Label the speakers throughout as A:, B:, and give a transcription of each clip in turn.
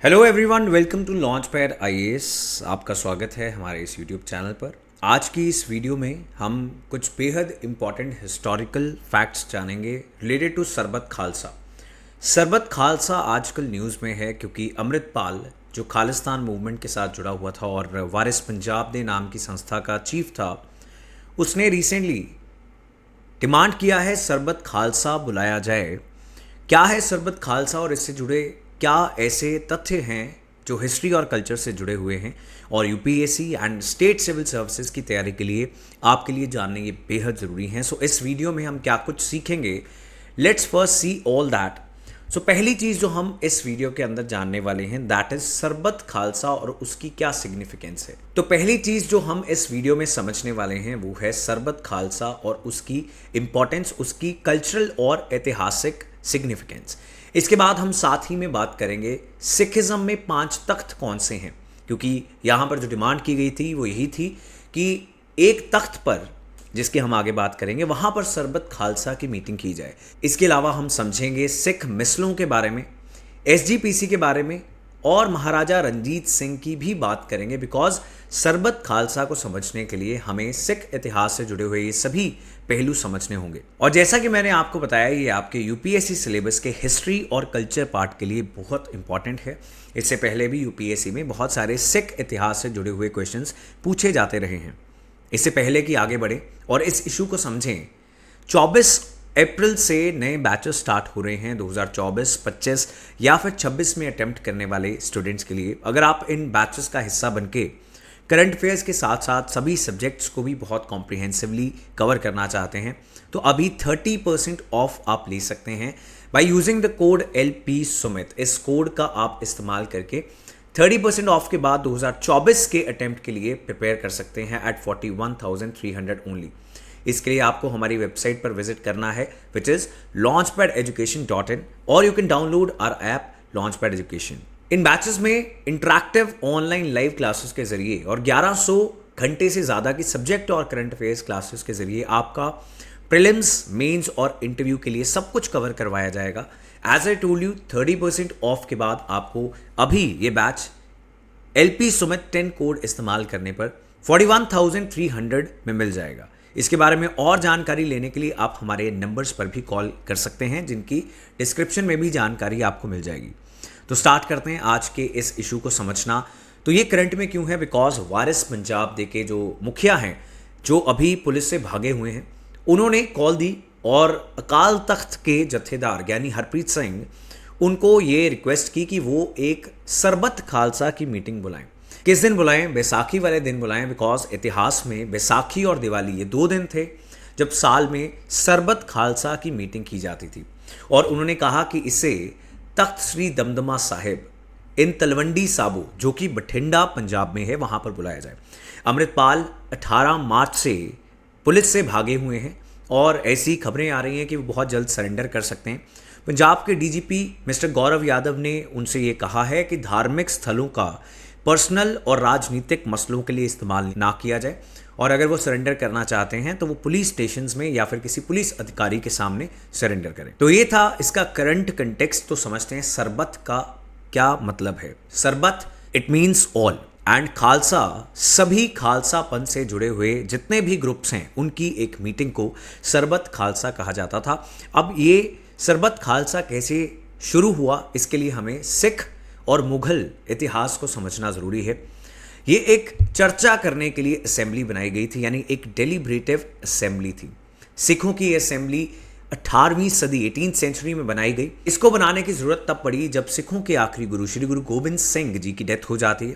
A: Hello everyone, welcome to Launchpad IAS. आपका स्वागत है हमारे इस यूट्यूब चैनल पर। आज की इस वीडियो में हम कुछ बेहद इम्पॉर्टेंट हिस्टोरिकल फैक्ट्स जानेंगे रिलेटेड टू सरबत खालसा। सरबत खालसा आजकल न्यूज़ में है क्योंकि अमृतपाल जो खालिस्तान मूवमेंट के साथ जुड़ा हुआ था और वारिस पंजाब ने नाम की संस्था का चीफ था, उसने रिसेंटली डिमांड किया है सरबत खालसा बुलाया जाए। क्या है सरबत खालसा और इससे जुड़े क्या ऐसे तथ्य हैं जो हिस्ट्री और कल्चर से जुड़े हुए हैं और UPSC and state civil services की तैयारी के लिए आपके लिए जानने ये बेहद ज़रूरी हैं। सो इस वीडियो में हम क्या कुछ सीखेंगे, let's first see all that. So पहली चीज़ जो हम इस वीडियो के अंदर जानने वाले हैं दैट इज सरबत खालसा और उसकी क्या सिग्निफिकेंस है। तो पहली चीज़ जो हम इस वीडियो में समझने वाले हैं वो है सरबत खालसा और उसकी इंपॉर्टेंस, उसकी कल्चरल और ऐतिहासिक सिग्निफिकेंस। इसके बाद हम साथ ही में बात करेंगे सिखिज्म में 5 तख्त कौन से हैं, क्योंकि यहाँ पर जो डिमांड की गई थी वो यही थी कि एक तख्त पर, जिसकी हम आगे बात करेंगे, वहाँ पर सरबत खालसा की मीटिंग की जाए। इसके अलावा हम समझेंगे सिख मिसलों के बारे में, एसजीपीसी के बारे में और महाराजा रंजीत सिंह की भी बात करेंगे, बिकॉज सरबत खालसा को समझने के लिए हमें सिख इतिहास से जुड़े हुए ये सभी पहलू समझने होंगे। और जैसा कि मैंने आपको बताया, ये आपके यूपीएससी सिलेबस के हिस्ट्री और कल्चर पार्ट के लिए बहुत इंपॉर्टेंट है। इससे पहले भी यूपीएससी में बहुत सारे सिख इतिहास से जुड़े हुए क्वेश्चंस पूछे जाते रहे हैं। इससे पहले कि आगे बढ़े और इस इशू को समझें, 24 अप्रैल से नए बैचेस स्टार्ट हो रहे हैं 2024, 25 या फिर 26 में अटेम्प्ट करने वाले स्टूडेंट्स के लिए। अगर आप इन बैचेस का हिस्सा बनके करंट अफेयर्स के साथ साथ सभी सब्जेक्ट्स को भी बहुत कॉम्प्रिहेंसिवली कवर करना चाहते हैं तो अभी 30% ऑफ आप ले सकते हैं by using the code LP Sumit. इस कोड का आप इस्तेमाल करके 30% ऑफ के बाद 2024 के अटेम्प्ट के लिए प्रिपेयर कर सकते हैं एट 41,300 ओनली। इसके लिए आपको हमारी वेबसाइट पर विजिट करना है विच इज launchpadeducation.in और you can download our app Launchpad education. इन बैचेस में इंटरैक्टिव ऑनलाइन लाइव क्लासेस के जरिए और 1100 घंटे से ज़्यादा की सब्जेक्ट और करंट अफेयर्स क्लासेस के जरिए आपका प्रीलिम्स, मेंस और इंटरव्यू के लिए सब कुछ कवर करवाया जाएगा। As I told you, 30% off के बाद आपको अभी ये बैच LP सुमित 10 कोड इस्तेमाल करने पर 41,300 में मिल जाएगा। इसके बारे में और जानकारी लेने के लिए आप हमारे नंबर्स पर भी कॉल कर सकते हैं, जिनकी डिस्क्रिप्शन में भी जानकारी आपको मिल जाएगी। तो स्टार्ट करते हैं आज के इस इशू को समझना। तो ये करंट में क्यों है? बिकॉज वारिस पंजाब दे के जो मुखिया हैं, जो अभी पुलिस से भागे हुए हैं, उन्होंने कॉल दी और अकाल तख्त के जत्थेदार यानी हरप्रीत सिंह उनको ये रिक्वेस्ट की कि वो एक सरबत खालसा की मीटिंग बुलाएं। किस दिन बुलाएं? बैसाखी वाले दिन बुलाएं, बिकॉज इतिहास में बैसाखी और दिवाली ये 2 दिन थे जब साल में सरबत खालसा की मीटिंग की जाती थी। और उन्होंने कहा कि इसे तख्त श्री दमदमा साहिब इन तलवंडी साबो, जो कि बठिंडा पंजाब में है, वहाँ पर बुलाया जाए। अमृतपाल 18 मार्च से पुलिस से भागे हुए हैं और ऐसी खबरें आ रही हैं कि वो बहुत जल्द सरेंडर कर सकते हैं। पंजाब के डीजीपी मिस्टर गौरव यादव ने उनसे ये कहा है कि धार्मिक स्थलों का पर्सनल और राजनीतिक मसलों के लिए इस्तेमाल ना किया जाए और अगर वो सरेंडर करना चाहते हैं तो वो पुलिस स्टेशंस में या फिर किसी पुलिस अधिकारी के सामने सरेंडर करें। तो ये था इसका करंट कंटेक्स्ट। तो समझते हैं सरबत का क्या मतलब है। सरबत it means all and Khalsa, सभी खालसापन से जुड़े हुए जितने भी ग्रुप्स हैं उनकी एक मीटिंग को सरबत खालसा कहा जाता था। अब ये सरबत खालसा कैसे शुरू हुआ, इसके लिए हमें सिख और मुगल इतिहास को समझना ज़रूरी है। ये एक चर्चा करने के लिए असेंबली बनाई गई थी, यानी एक डेलिब्रेटिव असेंबली थी। सिखों की असेंबली 18वीं सदी 18th सेंचुरी में बनाई गई। इसको बनाने की ज़रूरत तब पड़ी जब सिखों के आखिरी गुरु श्री गुरु गोबिंद सिंह जी की डेथ हो जाती है।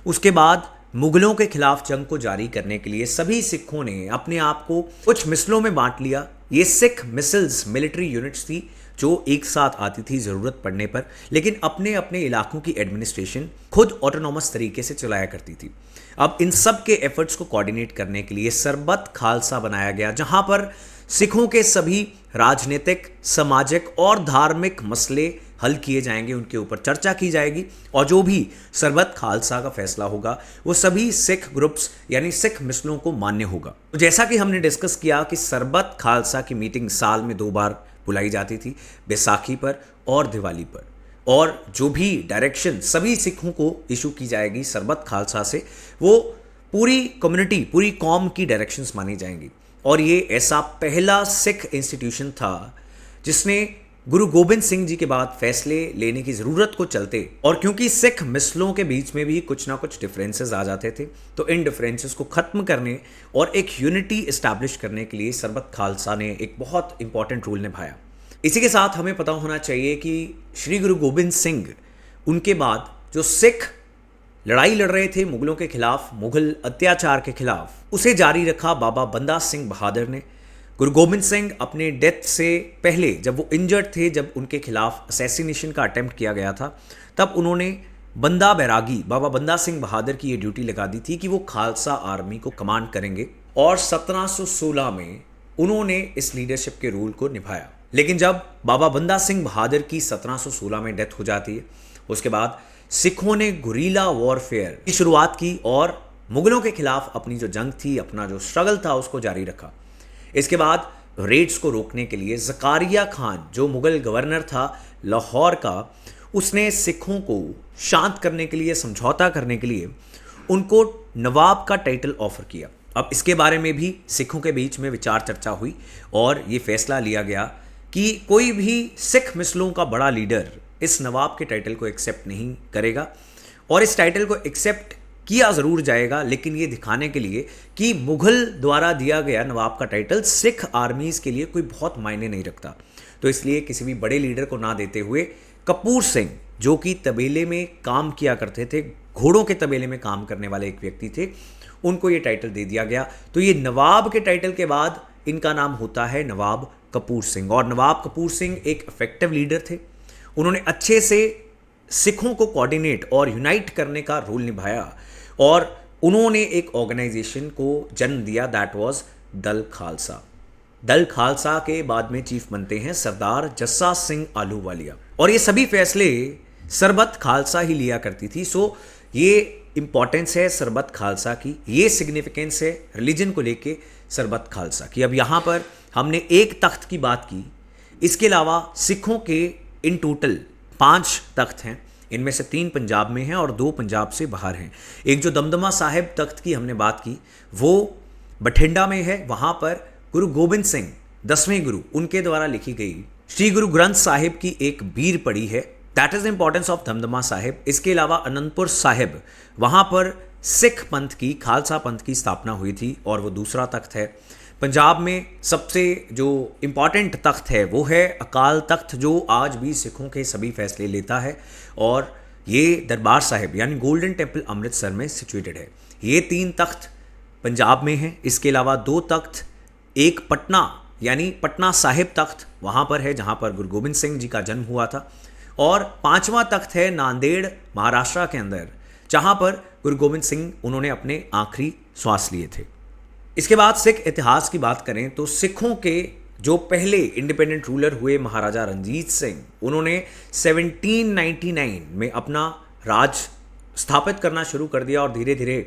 A: उसके बाद मुगलों के खिलाफ जंग को जारी करने के लिए सभी सिखों ने अपने आप को कुछ मिसलों में बांट लिया। ये सिख मिसल्स मिलिट्री यूनिट्स थी जो एक साथ आती थी ज़रूरत पड़ने पर, लेकिन अपने अपने इलाकों की एडमिनिस्ट्रेशन खुद ऑटोनॉमस तरीके से चलाया करती थी। अब इन सब के एफर्ट्स को कोऑर्डिनेट करने के लिए सरबत खालसा बनाया गया, जहां पर सिखों के सभी राजनीतिक, सामाजिक और धार्मिक मसले हल किए जाएंगे, उनके ऊपर चर्चा की जाएगी और जो भी सरबत खालसा का फैसला होगा वो सभी सिख ग्रुप्स यानी सिख मिसलों को मान्य होगा। तो जैसा कि हमने डिस्कस किया कि सरबत खालसा की मीटिंग साल में 2 बार बुलाई जाती थी, बैसाखी पर और दिवाली पर। और जो भी डायरेक्शन सभी सिखों को इशू की जाएगी सरबत खालसा से, वो पूरी कम्युनिटी, पूरी कौम की डायरेक्शंस मानी जाएंगी। और ये ऐसा पहला सिख इंस्टीट्यूशन था जिसने गुरु गोबिंद सिंह जी के बाद फैसले लेने की ज़रूरत को चलते, और क्योंकि सिख मिसलों के बीच में भी कुछ ना कुछ डिफरेंसेस आ जाते थे, तो इन डिफरेंसेस को ख़त्म करने और एक यूनिटी इस्टेब्लिश करने के लिए सरबत खालसा ने एक बहुत इंपॉर्टेंट रोल निभाया। इसी के साथ हमें पता होना चाहिए कि श्री गुरु गोबिंद सिंह, उनके बाद जो सिख लड़ाई लड़ रहे थे मुगलों के खिलाफ, मुगल अत्याचार के खिलाफ, उसे जारी रखा बाबा बंदा सिंह बहादुर ने। गुरु गोबिंद सिंह अपने डेथ से पहले, जब वो इंजर्ड थे, जब उनके खिलाफ असैसिनेशन का अटेम्प्ट किया गया था, तब उन्होंने बंदा बैरागी, बाबा बंदा सिंह बहादुर की ये ड्यूटी लगा दी थी कि वो खालसा आर्मी को कमांड करेंगे, और 1716 में उन्होंने इस लीडरशिप के रोल को निभाया। लेकिन जब बाबा बंदा सिंह बहादुर की 1716 में डेथ हो जाती है, उसके बाद सिखों ने गुरीला वॉरफेयर की शुरुआत की और मुगलों के खिलाफ अपनी जो जंग थी, अपना जो स्ट्रगल था, उसको जारी रखा। इसके बाद रेड्स को रोकने के लिए ज़कारिया खान, जो मुगल गवर्नर था लाहौर का, उसने सिखों को शांत करने के लिए, समझौता करने के लिए उनको नवाब का टाइटल ऑफर किया। अब इसके बारे में भी सिखों के बीच में विचार चर्चा हुई और ये फैसला लिया गया कि कोई भी सिख मिसलों का बड़ा लीडर इस नवाब के टाइटल को एक्सेप्ट नहीं करेगा, और इस टाइटल को एक्सेप्ट किया ज़रूर जाएगा, लेकिन ये दिखाने के लिए कि मुग़ल द्वारा दिया गया नवाब का टाइटल सिख आर्मीज़ के लिए कोई बहुत मायने नहीं रखता। तो इसलिए किसी भी बड़े लीडर को ना देते हुए कपूर सिंह, जो कि तबेले में काम किया करते थे, घोड़ों के तबेले में काम करने वाले एक व्यक्ति थे, उनको ये टाइटल दे दिया गया। तो ये नवाब के टाइटल के बाद इनका नाम होता है नवाब कपूर सिंह। और नवाब कपूर सिंह एक इफेक्टिव लीडर थे। उन्होंने अच्छे से सिखों को कोऑर्डिनेट और यूनाइट करने का रोल निभाया, और उन्होंने एक ऑर्गेनाइजेशन को जन्म दिया, दैट वाज दल खालसा। दल खालसा के बाद में चीफ बनते हैं सरदार जस्सा सिंह आलूवालिया, और ये सभी फैसले सरबत खालसा ही लिया करती थी। सो ये इंपॉर्टेंस है सरबत खालसा की, ये सिग्निफिकेंस है रिलीजन को लेके सरबत खालसा की। अब यहाँ पर हमने एक तख्त की बात की, इसके अलावा सिखों के इन टोटल 5 तख्त हैं। इनमें से 3 पंजाब में हैं और 2 पंजाब से बाहर हैं। एक जो दमदमा साहिब तख्त की हमने बात की, वो बठिंडा में है। वहाँ पर गुरु गोबिंद सिंह 10वें गुरु, उनके द्वारा लिखी गई श्री गुरु ग्रंथ साहिब की एक बीर पड़ी है। That is the importance of Damdama Sahib. इसके अलावा अनंतपुर साहिब, वहाँ पर सिख पंथ की, खालसा पंथ की स्थापना हुई थी, और वो दूसरा तख्त है। पंजाब में सबसे जो इम्पॉर्टेंट तख्त है वो है अकाल तख्त, जो आज भी सिखों के सभी फैसले लेता है, और ये दरबार साहिब यानी गोल्डन टेम्पल अमृतसर में सिचुएटेड है। ये 3 तख्त पंजाब में हैं। इसके अलावा 2 तख्त, एक पटना यानी पटना साहिब तख्त वहाँ पर है, जहाँ पर गुरु गोबिंद सिंह जी का जन्म हुआ था, और 5वां तख्त है नांदेड़ महाराष्ट्र के अंदर, जहाँ पर गुरु गोबिंद सिंह उन्होंने अपने आखिरी श्वास लिए थे। इसके बाद सिख इतिहास की बात करें तो सिखों के जो पहले इंडिपेंडेंट रूलर हुए महाराजा रणजीत सिंह, उन्होंने 1799 में अपना राज स्थापित करना शुरू कर दिया, और धीरे धीरे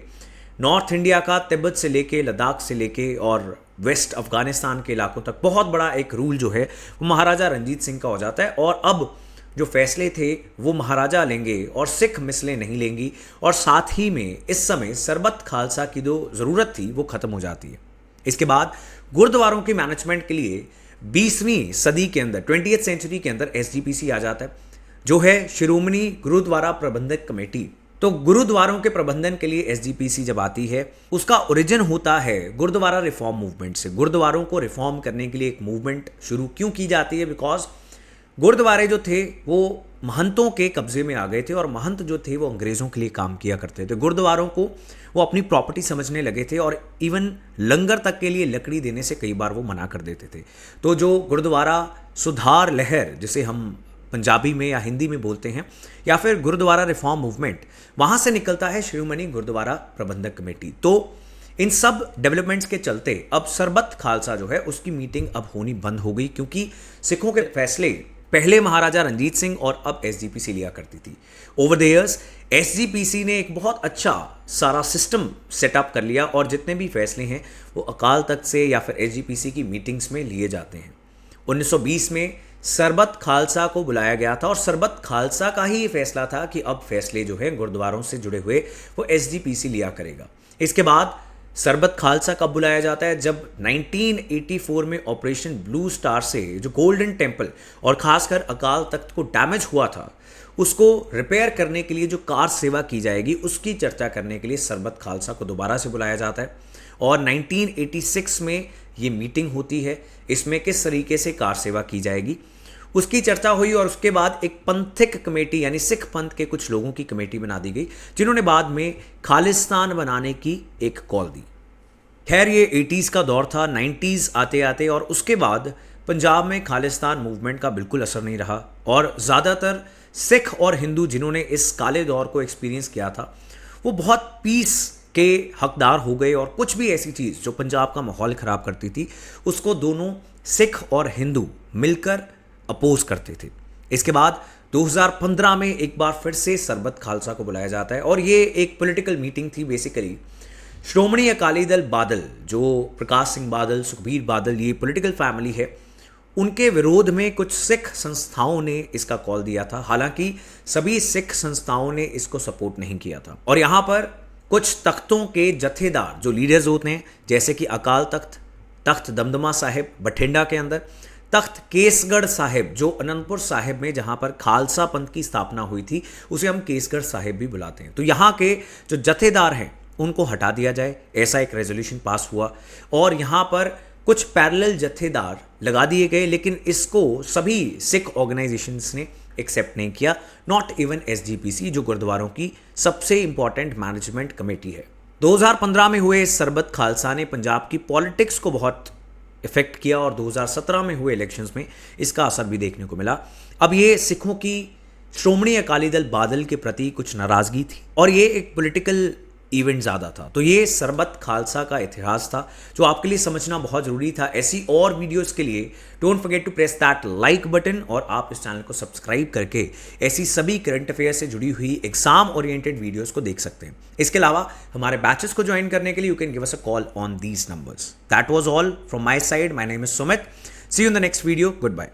A: नॉर्थ इंडिया का तिब्बत से लेके, लद्दाख से लेके और वेस्ट अफगानिस्तान के इलाकों तक बहुत बड़ा एक रूल जो है वो महाराजा रणजीत सिंह का हो जाता है। और अब जो फैसले थे वो महाराजा लेंगे और सिख मिसलें नहीं लेंगी, और साथ ही में इस समय सरबत खालसा की जो ज़रूरत थी वो ख़त्म हो जाती है। इसके बाद गुरुद्वारों की मैनेजमेंट के लिए 20वीं सदी के अंदर, 20th सेंचुरी के अंदर SGPC आ जाता है, जो है शिरोमणि गुरुद्वारा प्रबंधक कमेटी। तो गुरुद्वारों के प्रबंधन के लिए SGPC जब आती है, उसका ओरिजिन होता है गुरुद्वारा रिफॉर्म मूवमेंट से। गुरुद्वारों को रिफॉर्म करने के लिए एक मूवमेंट शुरू क्यों की जाती है? बिकॉज गुरुद्वारे जो थे वो महंतों के कब्जे में आ गए थे, और महंत जो थे वो अंग्रेज़ों के लिए काम किया करते थे। गुरुद्वारों को वो अपनी प्रॉपर्टी समझने लगे थे, और इवन लंगर तक के लिए लकड़ी देने से कई बार वो मना कर देते थे। तो जो गुरुद्वारा सुधार लहर, जिसे हम पंजाबी में या हिंदी में बोलते हैं, या फिर गुरुद्वारा रिफॉर्म मूवमेंट, वहाँ से निकलता है शिरोमणि गुरुद्वारा प्रबंधक कमेटी। तो इन सब डेवलपमेंट्स के चलते अब सरबत खालसा जो है उसकी मीटिंग अब होनी बंद हो गई, क्योंकि सिखों के फैसले पहले महाराजा रणजीत सिंह और अब SGPC लिया करती थी। ओवर द ईयर्स SGPC ने एक बहुत अच्छा सारा सिस्टम सेटअप कर लिया, और जितने भी फैसले हैं वो अकाल तख्त से या फिर SGPC की मीटिंग्स में लिए जाते हैं। 1920 में सरबत खालसा को बुलाया गया था और सरबत खालसा का ही ये फैसला था कि अब फैसले जो है गुरुद्वारों से जुड़े हुए वो एसजीपीसी लिया करेगा। इसके बाद सरबत खालसा कब बुलाया जाता है? जब 1984 में ऑपरेशन ब्लू स्टार से जो गोल्डन टेम्पल और खासकर अकाल तख्त को डैमेज हुआ था उसको रिपेयर करने के लिए जो कार सेवा की जाएगी उसकी चर्चा करने के लिए सरबत खालसा को दोबारा से बुलाया जाता है और 1986 में ये मीटिंग होती है। इसमें किस तरीके से कार सेवा की जाएगी उसकी चर्चा हुई और उसके बाद एक पंथिक कमेटी यानी सिख पंथ के कुछ लोगों की कमेटी बना दी गई जिन्होंने बाद में खालिस्तान बनाने की एक कॉल दी। खैर ये 80s का दौर था, 90s आते आते और उसके बाद पंजाब में खालिस्तान मूवमेंट का बिल्कुल असर नहीं रहा और ज़्यादातर सिख और हिंदू जिन्होंने इस काले दौर को एक्सपीरियंस किया था वो बहुत पीस के हकदार हो गए और कुछ भी ऐसी चीज़ जो पंजाब का माहौल ख़राब करती थी उसको दोनों सिख और हिंदू मिलकर अपोज करते थे। इसके बाद 2015 में एक बार फिर से सरबत खालसा को बुलाया जाता है और ये एक पॉलिटिकल मीटिंग थी। बेसिकली श्रोमणी अकाली दल बादल, जो प्रकाश सिंह बादल, सुखबीर बादल, ये पॉलिटिकल फैमिली है, उनके विरोध में कुछ सिख संस्थाओं ने इसका कॉल दिया था। हालांकि सभी सिख संस्थाओं ने इसको सपोर्ट नहीं किया था और यहाँ पर कुछ तख्तों के जत्थेदार जो लीडर्स होते हैं जैसे कि अकाल तख्त, तख्त दमदमा साहिब बठिंडा के अंदर, तख्त केसगढ़ साहिब जो अनंतपुर साहिब में जहाँ पर खालसा पंथ की स्थापना हुई थी उसे हम केसगढ़ साहिब भी बुलाते हैं, तो यहाँ के जो जत्थेदार हैं उनको हटा दिया जाए, ऐसा एक रेजोल्यूशन पास हुआ और यहाँ पर कुछ पैरेलल जत्थेदार लगा दिए गए। लेकिन इसको सभी सिख ऑर्गेनाइजेशंस ने एक्सेप्ट नहीं किया, नॉट इवन एसजीपीसी जो गुरुद्वारों की सबसे इंपॉर्टेंट मैनेजमेंट कमेटी है। 2015 में हुए सरबत खालसा ने पंजाब की पॉलिटिक्स को बहुत इफेक्ट किया और 2017 में हुए इलेक्शंस में इसका असर भी देखने को मिला। अब ये सिखों की श्रोमणी अकाली दल बादल के प्रति कुछ नाराजगी थी और ये एक पॉलिटिकल इवेंट ज़्यादा था। तो ये सरबत खालसा का इतिहास था जो आपके लिए समझना बहुत ज़रूरी था। ऐसी और वीडियोस के लिए don't forget to press that like button और आप इस चैनल को सब्सक्राइब करके ऐसी सभी करंट अफेयर से जुड़ी हुई एग्जाम ओरिएंटेड वीडियोस को देख सकते हैं। इसके अलावा हमारे बैचेस को ज्वाइन करने के लिए you can give us a call on these numbers. That was all from my side. My name is Sumit. See you in the next video. Good bye.